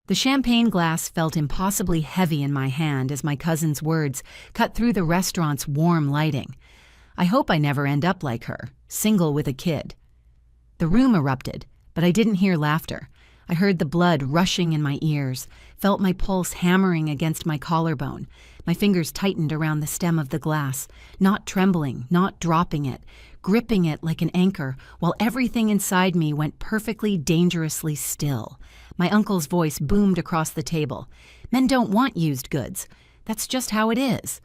The champagne glass felt impossibly heavy in my hand as my cousin's words cut through the restaurant's warm lighting. I hope I never end up like her, single with a kid. The room erupted, but I didn't hear laughter. I heard the blood rushing in my ears, felt my pulse hammering against my collarbone. My fingers tightened around the stem of the glass, not trembling, not dropping it, gripping it like an anchor, while everything inside me went perfectly dangerously still. My uncle's voice boomed across the table. Men don't want used goods. That's just how it is.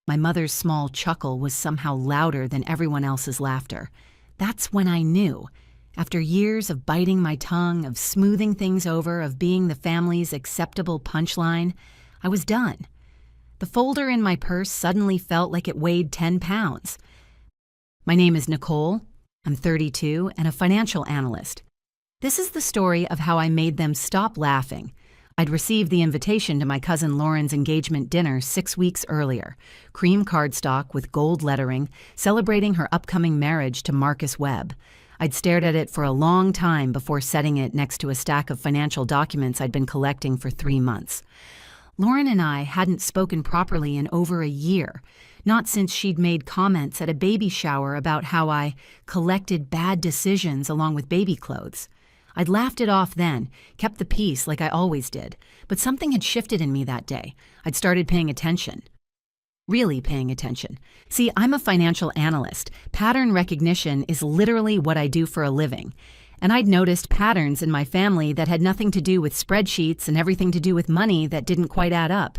My mother's small chuckle was somehow louder than everyone else's laughter. That's when I knew. After years of biting my tongue, of smoothing things over, of being the family's acceptable punchline, I was done. The folder in my purse suddenly felt like it weighed 10 pounds. My name is Nicole. I'm 32 and a financial analyst. This is the story of how I made them stop laughing. I'd received the invitation to my cousin Lauren's engagement dinner 6 weeks earlier, cream cardstock with gold lettering, celebrating her upcoming marriage to Marcus Webb. I'd stared at it for a long time before setting it next to a stack of financial documents I'd been collecting for 3 months. Lauren and I hadn't spoken properly in over a year, not since she'd made comments at a baby shower about how I collected bad decisions along with baby clothes. I'd laughed it off then, kept the peace like I always did, but something had shifted in me that day. I'd started paying attention. Really paying attention. See, I'm a financial analyst. Pattern recognition is literally what I do for a living. And I'd noticed patterns in my family that had nothing to do with spreadsheets and everything to do with money that didn't quite add up.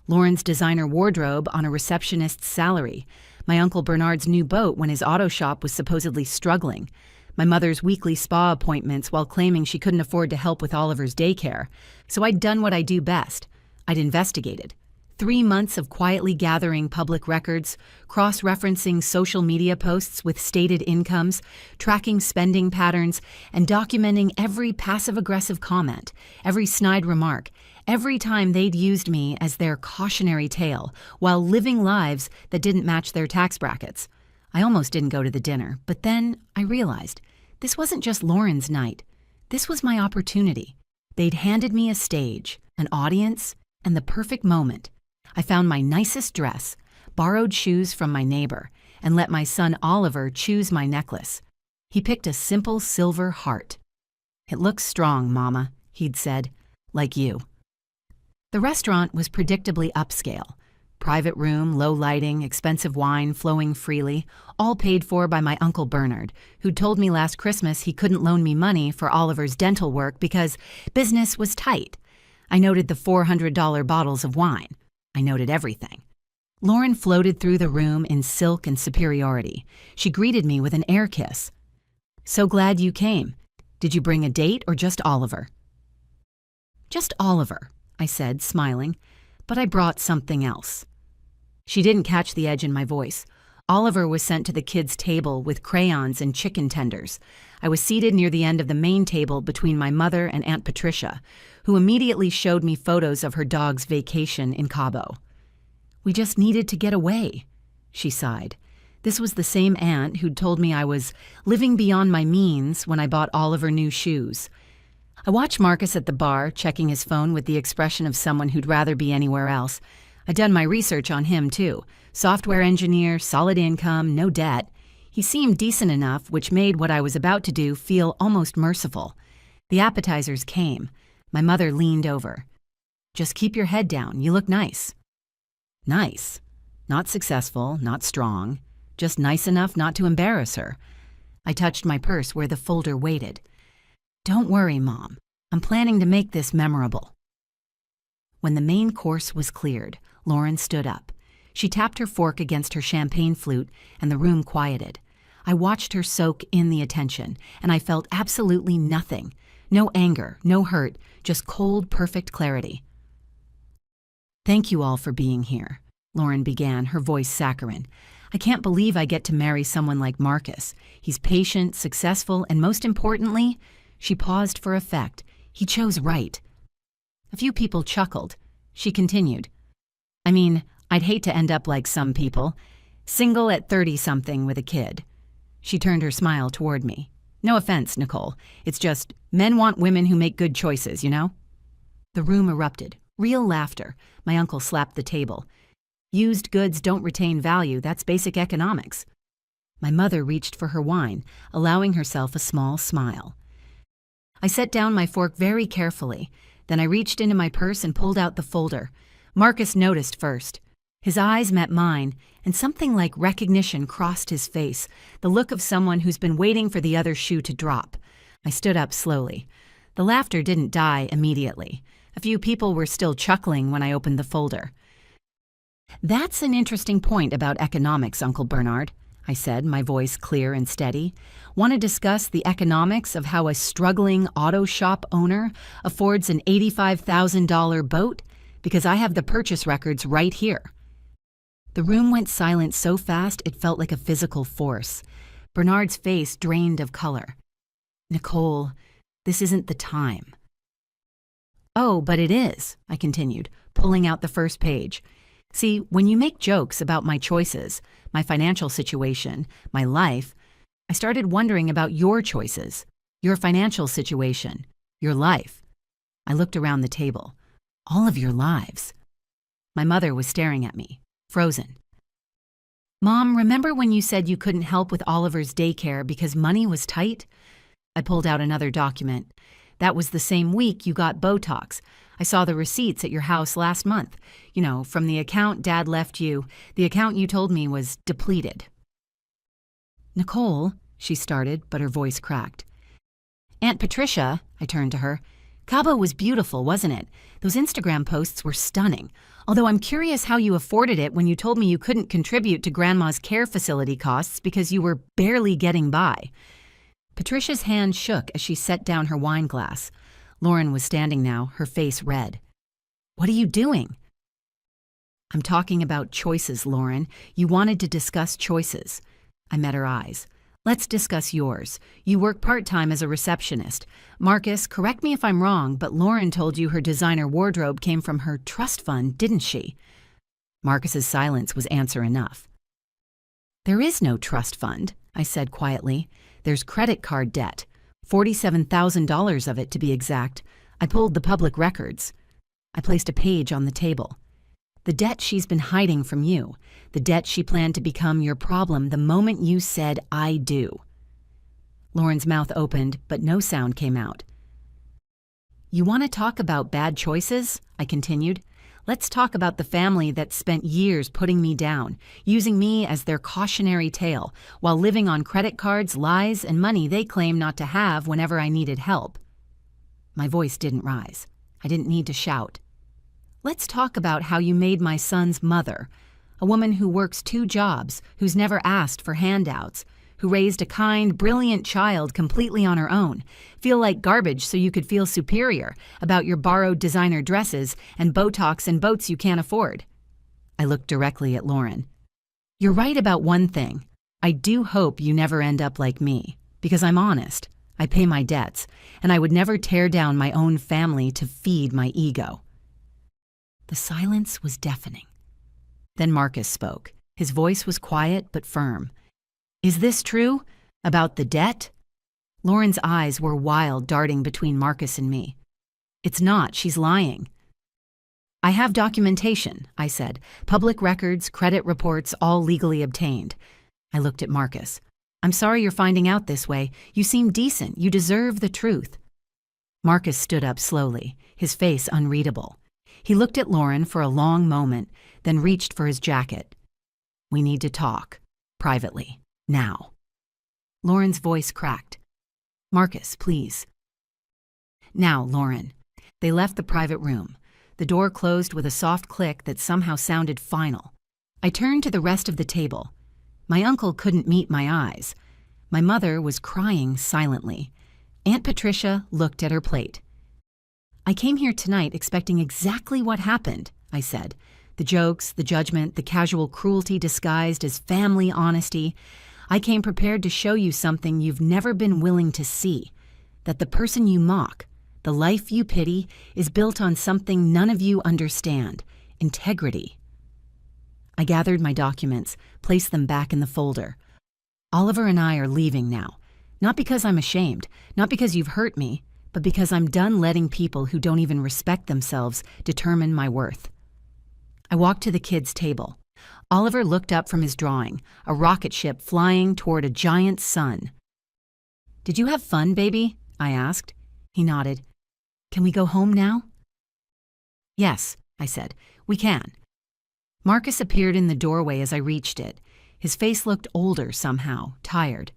Lauren's designer wardrobe on a receptionist's salary. My Uncle Bernard's new boat when his auto shop was supposedly struggling. My mother's weekly spa appointments while claiming she couldn't afford to help with Oliver's daycare. So I'd done what I do best. I'd investigated. 3 months of quietly gathering public records, cross-referencing social media posts with stated incomes, tracking spending patterns, and documenting every passive-aggressive comment, every snide remark, every time they'd used me as their cautionary tale while living lives that didn't match their tax brackets. I almost didn't go to the dinner, but then I realized this wasn't just Lauren's night. This was my opportunity. They'd handed me a stage, an audience, and the perfect moment. I found my nicest dress, borrowed shoes from my neighbor, and let my son Oliver choose my necklace. He picked a simple silver heart. "It looks strong, Mama," he'd said, "like you." The restaurant was predictably upscale. Private room, low lighting, expensive wine flowing freely, all paid for by my Uncle Bernard, who'd told me last Christmas he couldn't loan me money for Oliver's dental work because business was tight. I noted the $400 bottles of wine. I noted everything. Lauren floated through the room in silk and superiority. She greeted me with an air kiss. "So glad you came. Did you bring a date or just Oliver?" "Just Oliver," I said, smiling, "but I brought something else." She didn't catch the edge in my voice. Oliver was sent to the kids' table with crayons and chicken tenders. I was seated near the end of the main table between my mother and Aunt Patricia, who immediately showed me photos of her dog's vacation in Cabo. "We just needed to get away," she sighed. This was the same aunt who'd told me I was living beyond my means when I bought Oliver new shoes. I watched Marcus at the bar, checking his phone with the expression of someone who'd rather be anywhere else. I'd done my research on him, too. Software engineer, solid income, no debt. He seemed decent enough, which made what I was about to do feel almost merciful. The appetizers came. My mother leaned over. "Just keep your head down. You look nice." Nice. Not successful, not strong. Just nice enough not to embarrass her. I touched my purse where the folder waited. "Don't worry, Mom. I'm planning to make this memorable." When the main course was cleared, Lauren stood up. She tapped her fork against her champagne flute, and the room quieted. I watched her soak in the attention, and I felt absolutely nothing. No anger, no hurt, just cold, perfect clarity. "Thank you all for being here," Lauren began, her voice saccharine. "I can't believe I get to marry someone like Marcus. He's patient, successful, and most importantly," she paused for effect, "he chose right." A few people chuckled. She continued, "I mean, I'd hate to end up like some people. Single at 30-something with a kid." She turned her smile toward me. "No offense, Nicole. It's just, men want women who make good choices, you know?" The room erupted. Real laughter. My uncle slapped the table. Used goods don't retain value, that's basic economics. My mother reached for her wine, allowing herself a small smile. I set down my fork very carefully. Then I reached into my purse and pulled out the folder. Marcus noticed first. His eyes met mine, and something like recognition crossed his face, the look of someone who's been waiting for the other shoe to drop. I stood up slowly. The laughter didn't die immediately. A few people were still chuckling when I opened the folder. "That's an interesting point about economics, Uncle Bernard," I said, my voice clear and steady. "Want to discuss the economics of how a struggling auto shop owner affords an $85,000 boat? Because I have the purchase records right here." The room went silent so fast it felt like a physical force. Bernard's face drained of color. "Nicole, this isn't the time." "Oh, but it is," I continued, pulling out the first page. "See, when you make jokes about my choices, my financial situation, my life, I started wondering about your choices, your financial situation, your life." I looked around the table. "All of your lives." My mother was staring at me, frozen. "Mom, remember when you said you couldn't help with Oliver's daycare because money was tight?" I pulled out another document. "That was the same week you got Botox. I saw the receipts at your house last month. You know, from the account Dad left you, the account you told me was depleted." "Nicole," she started, but her voice cracked. "Aunt Patricia," I turned to her, "Cabo was beautiful, wasn't it? Those Instagram posts were stunning. Although I'm curious how you afforded it when you told me you couldn't contribute to Grandma's care facility costs because you were barely getting by." Patricia's hand shook as she set down her wine glass. Lauren was standing now, her face red. "What are you doing?" "I'm talking about choices, Lauren. You wanted to discuss choices." I met her eyes. "Let's discuss yours. You work part-time as a receptionist. Marcus, correct me if I'm wrong, but Lauren told you her designer wardrobe came from her trust fund, didn't she?" Marcus's silence was answer enough. "There is no trust fund," I said quietly. "There's credit card debt. $47,000 of it, to be exact. I pulled the public records." I placed a page on the table. "The debt she's been hiding from you. The debt she planned to become your problem the moment you said, 'I do.'" Lauren's mouth opened, but no sound came out. "You want to talk about bad choices?" I continued. "Let's talk about the family that spent years putting me down, using me as their cautionary tale, while living on credit cards, lies, and money they claim not to have whenever I needed help." My voice didn't rise. I didn't need to shout. "Let's talk about how you made my son's mother, a woman who works 2 jobs, who's never asked for handouts, who raised a kind, brilliant child completely on her own, feel like garbage so you could feel superior about your borrowed designer dresses and Botox and boats you can't afford." I looked directly at Lauren. "You're right about one thing. I do hope you never end up like me, because I'm honest. I pay my debts, and I would never tear down my own family to feed my ego." The silence was deafening. Then Marcus spoke. His voice was quiet but firm. "Is this true? About the debt?" Lauren's eyes were wild, darting between Marcus and me. "It's not. She's lying." "I have documentation," I said. "Public records, credit reports, all legally obtained." I looked at Marcus. "I'm sorry you're finding out this way. You seem decent. You deserve the truth." Marcus stood up slowly, his face unreadable. He looked at Lauren for a long moment, then reached for his jacket. "We need to talk. Privately. Now." Lauren's voice cracked. "Marcus, please." "Now, Lauren." They left the private room. The door closed with a soft click that somehow sounded final. I turned to the rest of the table. My uncle couldn't meet my eyes. My mother was crying silently. Aunt Patricia looked at her plate. "I came here tonight expecting exactly what happened," I said. "The jokes, the judgment, the casual cruelty disguised as family honesty. I came prepared to show you something you've never been willing to see, that the person you mock, the life you pity, is built on something none of you understand, integrity." I gathered my documents, placed them back in the folder. "Oliver and I are leaving now. Not because I'm ashamed, not because you've hurt me, but because I'm done letting people who don't even respect themselves determine my worth. I walked to the kids' table. Oliver looked up from his drawing, a rocket ship flying toward a giant sun. "Did you have fun, baby?" I asked. He nodded. "Can we go home now?" "Yes," I said, "we can." Marcus appeared in the doorway as I reached it. His face looked older somehow, tired.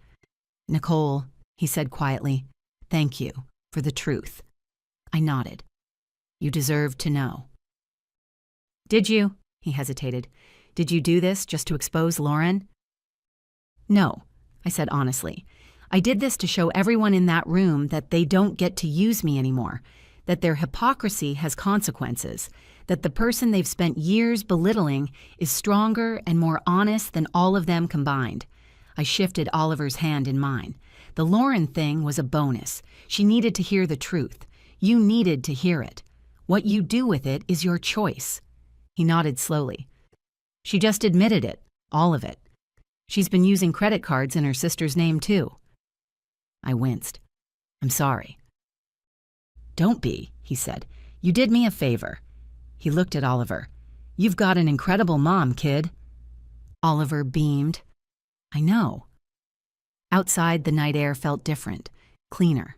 "Nicole," he said quietly, "thank you for the truth." I nodded. "You deserved to know." "Did you?" He hesitated. "Did you do this just to expose Lauren?" "No," I said honestly. "I did this to show everyone in that room that they don't get to use me anymore, that their hypocrisy has consequences, that the person they've spent years belittling is stronger and more honest than all of them combined." I shifted Oliver's hand in mine. "The Lauren thing was a bonus. She needed to hear the truth. You needed to hear it. What you do with it is your choice." He nodded slowly. "She just admitted it, all of it. She's been using credit cards in her sister's name, too." I winced. "I'm sorry." "Don't be," he said. "You did me a favor." He looked at Oliver. "You've got an incredible mom, kid." Oliver beamed. "I know." Outside, the night air felt different, cleaner.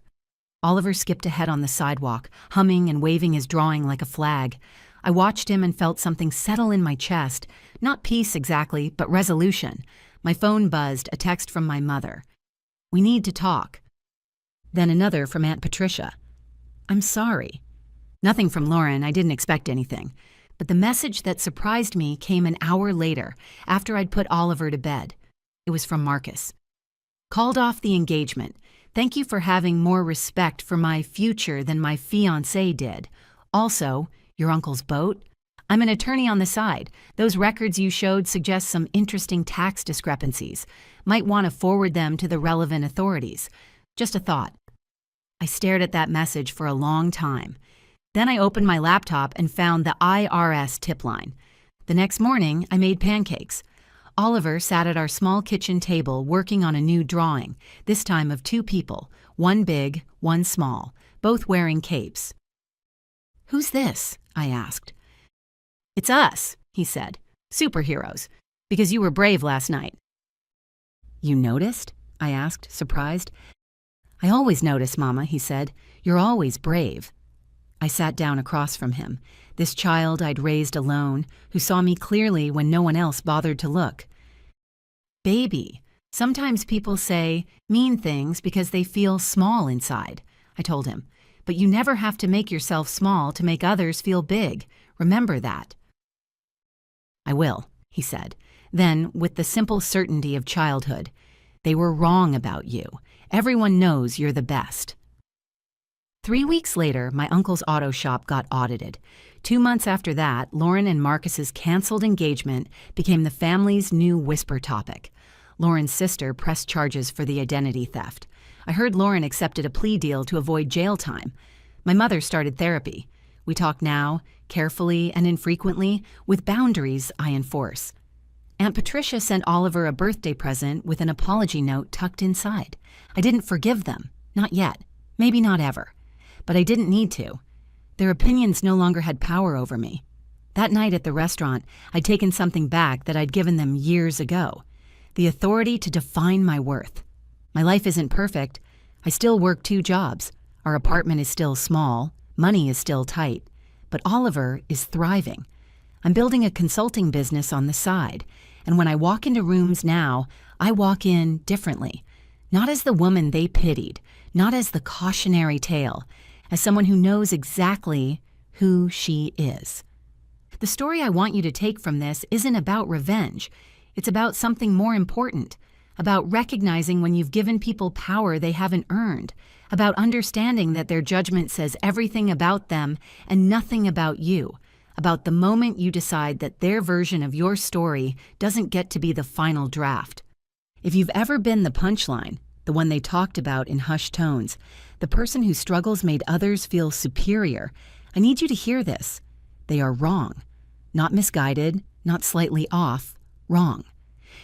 Oliver skipped ahead on the sidewalk, humming and waving his drawing like a flag. I watched him and felt something settle in my chest. Not peace exactly, but resolution. My phone buzzed, a text from my mother. "We need to talk." Then another from Aunt Patricia. "I'm sorry." Nothing from Lauren, I didn't expect anything. But the message that surprised me came an hour later, after I'd put Oliver to bed. It was from Marcus. "Called off the engagement. Thank you for having more respect for my future than my fiancé did. Also, your uncle's boat. I'm an attorney on the side. Those records you showed suggest some interesting tax discrepancies. Might want to forward them to the relevant authorities. Just a thought." I stared at that message for a long time. Then I opened my laptop and found the IRS tip line. The next morning, I made pancakes. Oliver sat at our small kitchen table working on a new drawing, this time of two people, one big, one small, both wearing capes. "Who's this?" I asked. "It's us," he said. "Superheroes. Because you were brave last night." "You noticed?" I asked, surprised. "I always notice, Mama," he said. "You're always brave." I sat down across from him, this child I'd raised alone, who saw me clearly when no one else bothered to look. "Baby, sometimes people say mean things because they feel small inside," I told him. "But you never have to make yourself small to make others feel big. Remember that." "I will," he said. Then, with the simple certainty of childhood, "They were wrong about you. Everyone knows you're the best." 3 weeks later, my uncle's auto shop got audited. 2 months after that, Lauren and Marcus's canceled engagement became the family's new whisper topic. Lauren's sister pressed charges for the identity theft. I heard Lauren accepted a plea deal to avoid jail time. My mother started therapy. We talk now, carefully and infrequently, with boundaries I enforce. Aunt Patricia sent Oliver a birthday present with an apology note tucked inside. I didn't forgive them. Not yet. Maybe not ever. But I didn't need to. Their opinions no longer had power over me. That night at the restaurant, I'd taken something back that I'd given them years ago. The authority to define my worth. My life isn't perfect. I still work 2 jobs. Our apartment is still small. Money is still tight. But Oliver is thriving. I'm building a consulting business on the side. And when I walk into rooms now, I walk in differently. Not as the woman they pitied. Not as the cautionary tale. As someone who knows exactly who she is. The story I want you to take from this isn't about revenge. It's about something more important. About recognizing when you've given people power they haven't earned. About understanding that their judgment says everything about them and nothing about you. About the moment you decide that their version of your story doesn't get to be the final draft. If you've ever been the punchline, the one they talked about in hushed tones, the person whose struggles made others feel superior, I need you to hear this. They are wrong. Not misguided, not slightly off, wrong.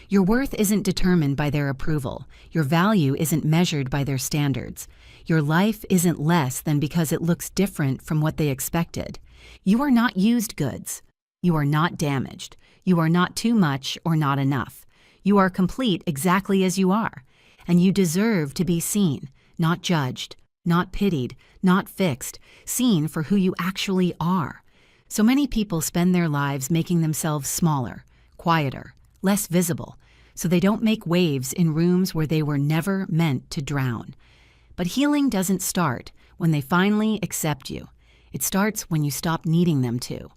Your worth isn't determined by their approval. Your value isn't measured by their standards. Your life isn't less than because it looks different from what they expected. You are not used goods. You are not damaged. You are not too much or not enough. You are complete exactly as you are. And you deserve to be seen, not judged, not pitied, not fixed, seen for who you actually are. So many people spend their lives making themselves smaller, quieter, less visible, so they don't make waves in rooms where they were never meant to drown. But healing doesn't start when they finally accept you. It starts when you stop needing them to.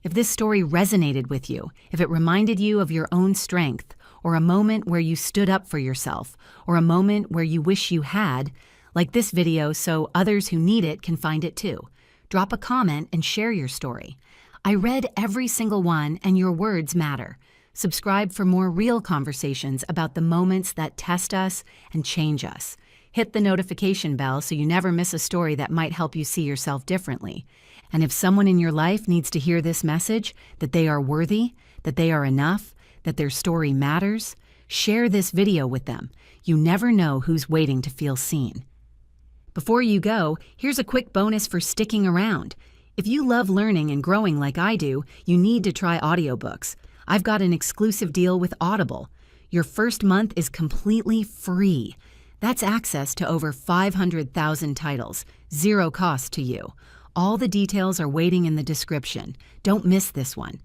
If this story resonated with you, if it reminded you of your own strength, or a moment where you stood up for yourself, or a moment where you wish you had, like this video so others who need it can find it too. Drop a comment and share your story. I read every single one, and your words matter. Subscribe for more real conversations about the moments that test us and change us. Hit the notification bell so you never miss a story that might help you see yourself differently. And if someone in your life needs to hear this message, that they are worthy, that they are enough, that their story matters, share this video with them. You never know who's waiting to feel seen. Before you go, here's a quick bonus for sticking around. If you love learning and growing like I do, you need to try audiobooks. I've got an exclusive deal with Audible. Your first month is completely free. That's access to over 500,000 titles, zero cost to you. All the details are waiting in the description. Don't miss this one.